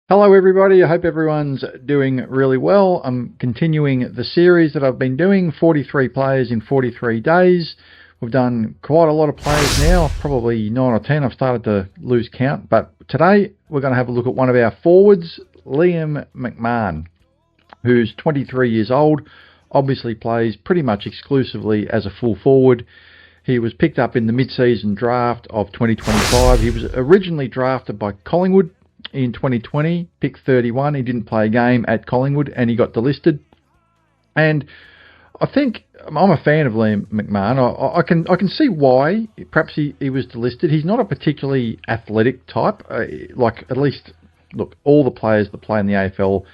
Hello everybody, I hope everyone's doing really well. I'm continuing the series that I've been doing, 43 players in 43 days. We've done quite a lot of players now, probably 9 or 10. I've started to lose count, but today we're going to have a look at one of our forwards, LIAM MCMAHON, who's 23 years old, obviously plays pretty much exclusively as a full forward. He was picked up in the mid-season draft of 2025. He was originally drafted by Collingwood in 2020, pick 31. He didn't play a game at Collingwood and he got delisted. And I think I'm a fan of LIAM MCMAHON. I can see why perhaps he was delisted. He's not a particularly athletic type. At least, look, all the players that play in the AFL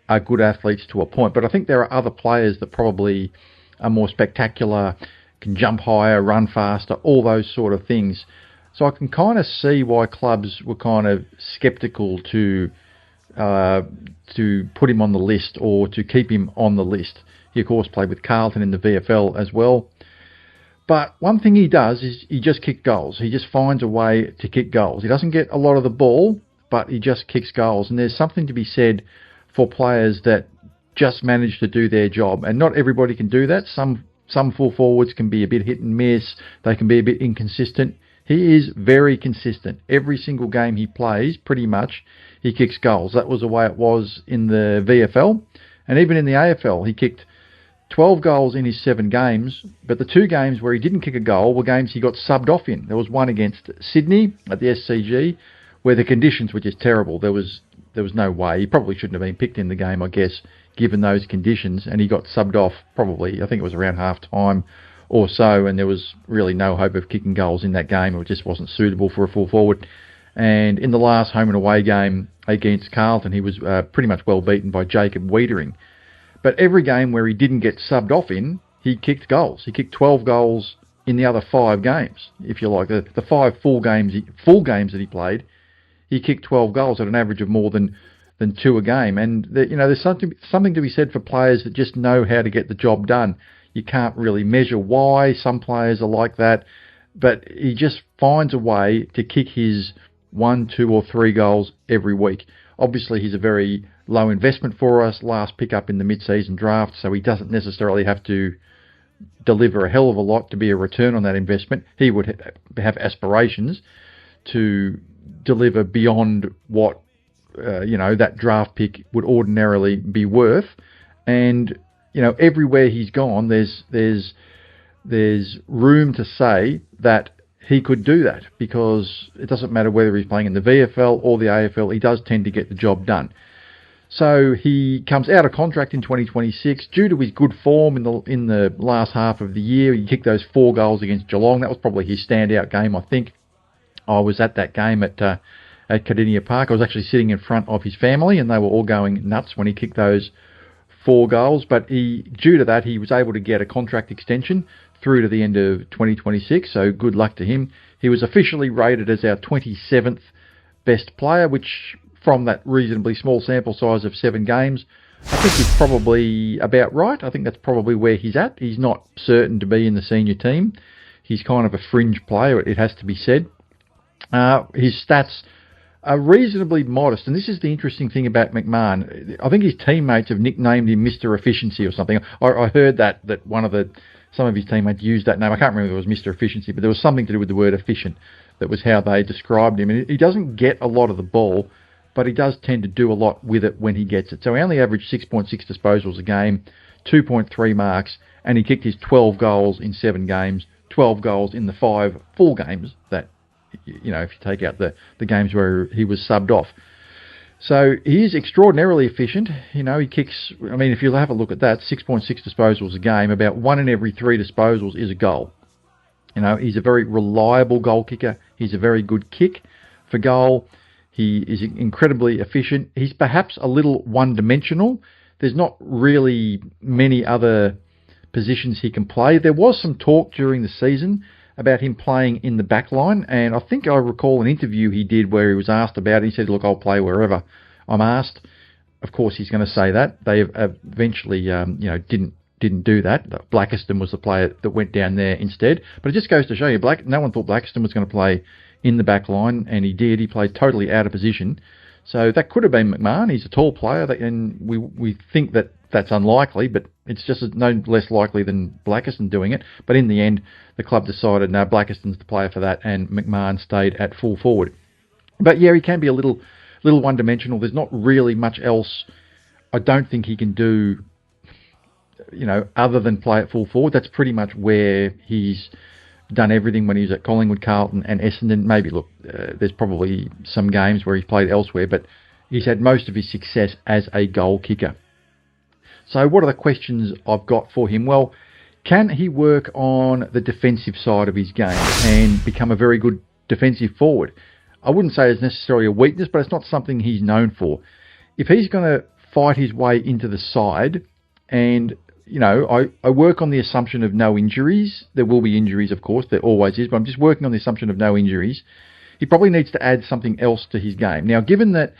are good athletes to a point. But I think there are other players that probably are more spectacular, can jump higher, run faster, all those sort of things. So I can kind of see why clubs were kind of sceptical to put him on the list or to keep him on the list. He, of course, played with Carlton in the VFL as well. But one thing he does is he just kicks goals. He just finds a way to kick goals. He doesn't get a lot of the ball, but he just kicks goals. And there's something to be said for players that just manage to do their job. And not everybody can do that. Some full forwards can be a bit hit and miss. They can be a bit inconsistent. He is very consistent. Every single game he plays, pretty much, he kicks goals. That was the way it was in the VFL. And even in the AFL, he kicked 12 goals in his 7 games. But the 2 games where he didn't kick a goal were games he got subbed off in. There was one against Sydney at the SCG, where the conditions were just terrible. There was no way. He probably shouldn't have been picked in the game, I guess, given those conditions. And he got subbed off probably, I think it was around half-time or so, and there was really no hope of kicking goals in that game. It just wasn't suitable for a full forward. And in the last home and away game against Carlton, he was pretty much well beaten by Jacob Wiedering. But every game where he didn't get subbed off in, he kicked goals. He kicked 12 goals in the other 5 games, if you like. The 5 full games that he played, he kicked 12 goals at an average of more than 2 a game. And there's something to be said for players that just know how to get the job done. You can't really measure why some players are like that, but he just finds a way to kick his 1, 2 or 3 goals every week. Obviously, he's a very low investment for us, last pick up in the mid-season draft, so he doesn't necessarily have to deliver a hell of a lot to be a return on that investment. He would have aspirations to deliver beyond what that draft pick would ordinarily be worth. And everywhere he's gone, there's room to say that he could do that, because it doesn't matter whether he's playing in the VFL or the AFL, he does tend to get the job done. So he comes out of contract in 2026 due to his good form in the last half of the year. He kicked those 4 goals against Geelong. That was probably his standout game, I think. I was at that game at Cardinia Park. I was actually sitting in front of his family, and they were all going nuts when he kicked those 4 goals. But due to that, he was able to get a contract extension through to the end of 2026, so good luck to him. He was officially rated as our 27th best player, which, from that reasonably small sample size of 7 games, I think is probably about right. I think that's probably where he's at. He's not certain to be in the senior team. He's kind of a fringe player, it has to be said. His stats are reasonably modest, and this is the interesting thing about MCMAHON. I think his teammates have nicknamed him Mr. Efficiency or something. I heard that some of his teammates used that name. I can't remember if it was Mr. Efficiency, but there was something to do with the word efficient. That was how they described him. And he doesn't get a lot of the ball, but he does tend to do a lot with it when he gets it. So he only averaged 6.6 disposals a game, 2.3 marks, and he kicked his 12 goals in 7 games, 12 goals in the 5 full games that, if you take out the games where he was subbed off. So he is extraordinarily efficient. He kicks, if you have a look at that, 6.6 disposals a game, about 1 in every 3 disposals is a goal. He's a very reliable goal kicker. He's a very good kick for goal. He is incredibly efficient. He's perhaps a little one-dimensional. There's not really many other positions he can play. There was some talk during the season about him playing in the back line, and I think I recall an interview he did where he was asked about it. He said, look, I'll play wherever I'm asked. Of course, he's going to say that. They eventually, didn't do that. Blackiston was the player that went down there instead. But it just goes to show you, no one thought Blackiston was going to play in the back line, and he did. He played totally out of position. So that could have been McMahon. He's a tall player, and we think that that's unlikely, but it's just no less likely than Blackiston doing it. But in the end, the club decided, no, Blackiston's the player for that, and McMahon stayed at full forward. But yeah, he can be a little one-dimensional. There's not really much else I don't think he can do, other than play at full forward. That's pretty much where he's done everything when he was at Collingwood, Carlton and Essendon. Maybe, there's probably some games where he's played elsewhere, but he's had most of his success as a goal kicker. So what are the questions I've got for him? Well, can he work on the defensive side of his game and become a very good defensive forward? I wouldn't say it's necessarily a weakness, but it's not something he's known for. If he's going to fight his way into the side, and I work on the assumption of no injuries. There will be injuries, of course, there always is, but I'm just working on the assumption of no injuries. He probably needs to add something else to his game. Now, given that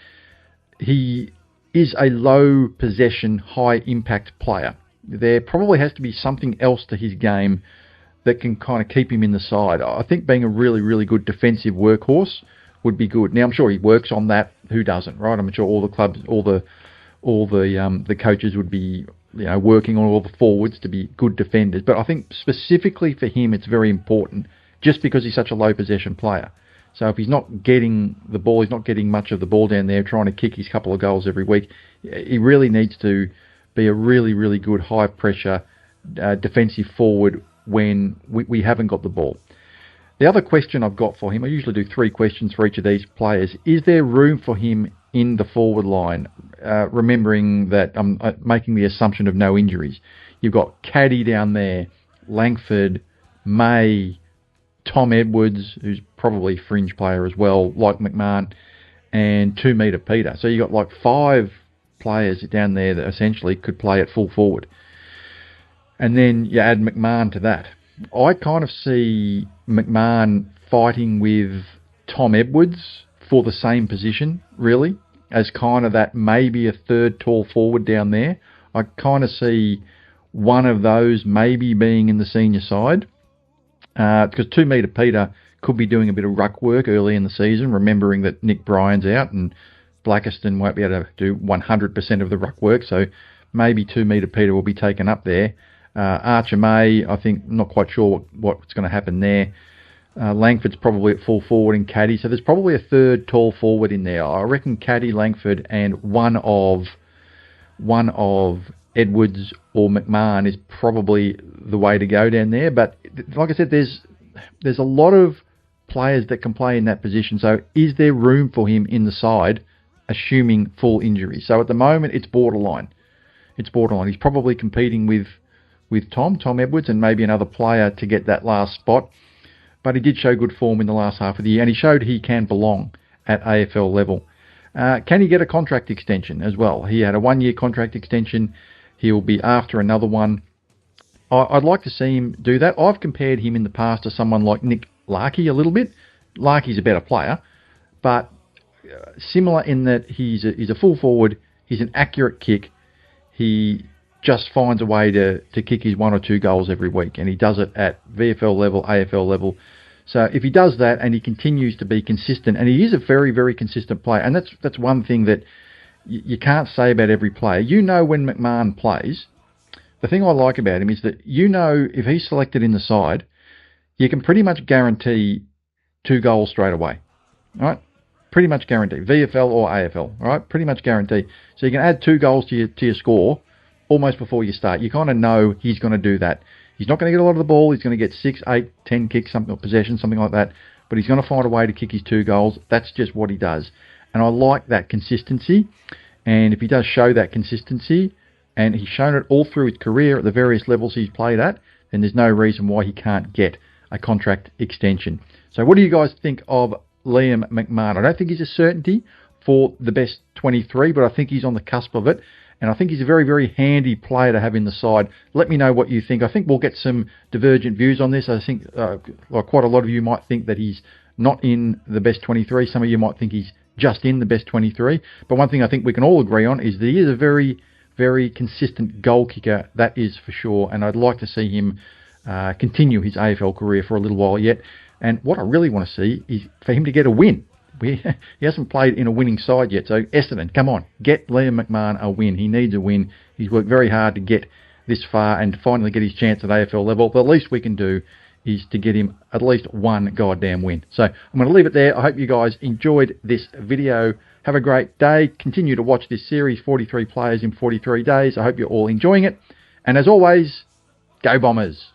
he is a low possession, high impact player, there probably has to be something else to his game that can kind of keep him in the side. I think being a really, really good defensive workhorse would be good. Now, I'm sure he works on that. Who doesn't, right? I'm sure all the clubs, all the coaches would be working on all the forwards to be good defenders. But I think specifically for him, it's very important just because he's such a low possession player. So if he's not getting the ball, he's not getting much of the ball down there, trying to kick his couple of goals every week, he really needs to be a really, really good high pressure defensive forward when we haven't got the ball. The other question I've got for him, I usually do 3 questions for each of these players. Is there room for him in the forward line? Remembering that I'm making the assumption of no injuries. You've got Caddy down there, Langford, May, Tom Edwards, who's probably a fringe player as well, like McMahon, and 2 metre Peter. So you've got 5 players down there that essentially could play at full forward. And then you add McMahon to that. I kind of see McMahon fighting with Tom Edwards for the same position, really, as kind of that maybe a third tall forward down there. I kind of see one of those maybe being in the senior side. Because 2 metre Peter could be doing a bit of ruck work early in the season, remembering that Nick Bryan's out and Blackiston won't be able to do 100% of the ruck work, so maybe 2 metre Peter will be taken up there. Archer May, I think, not quite sure what's going to happen there. Langford's probably at full forward and Caddy, so there's probably a third tall forward in there. I reckon Caddy, Langford, and one of Edwards or McMahon is probably the way to go down there. But like I said, there's a lot of players that can play in that position. So is there room for him in the side, assuming full injury? So at the moment, it's borderline. It's borderline. He's probably competing with Tom Edwards and maybe another player to get that last spot. But he did show good form in the last half of the year, and he showed he can belong at AFL level. Can he get a contract extension as well? He had a 1-year contract extension. He'll be after another one. I'd like to see him do that. I've compared him in the past to someone like Nick Larkey a little bit. Larkey's a better player, but similar in that he's a full forward. He's an accurate kick. He just finds a way to kick his 1 or 2 goals every week, and he does it at VFL level, AFL level. So if he does that and he continues to be consistent, and he is a very, very consistent player, and that's one thing that you can't say about every player. When McMahon plays, the thing I like about him is that if he's selected in the side, you can pretty much guarantee 2 goals straight away. All right? Pretty much guarantee. VFL or AFL. All right? Pretty much guarantee. So you can add 2 goals to your score almost before you start. You kind of know he's going to do that. He's not going to get a lot of the ball. He's going to get 6, 8, 10 kicks, something, or possession, something like that. But he's going to find a way to kick his 2 goals. That's just what he does. And I like that consistency. And if he does show that consistency, and he's shown it all through his career at the various levels he's played at, then there's no reason why he can't get a contract extension. So what do you guys think of Liam McMahon? I don't think he's a certainty for the best 23, but I think he's on the cusp of it. And I think he's a very, very handy player to have in the side. Let me know what you think. I think we'll get some divergent views on this. I think quite a lot of you might think that he's not in the best 23. Some of you might think he's just in the best 23. But one thing I think we can all agree on is that he is a very, very consistent goal kicker. That is for sure. And I'd like to see him continue his AFL career for a little while yet. And what I really want to see is for him to get a win. he hasn't played in a winning side yet. So Essendon, come on, get Liam McMahon a win. He needs a win. He's worked very hard to get this far and finally get his chance at AFL level. The least we can do is to get him at least one goddamn win. So I'm going to leave it there. I hope you guys enjoyed this video. Have a great day. Continue to watch this series, 43 players in 43 days. I hope you're all enjoying it. And as always, go Bombers.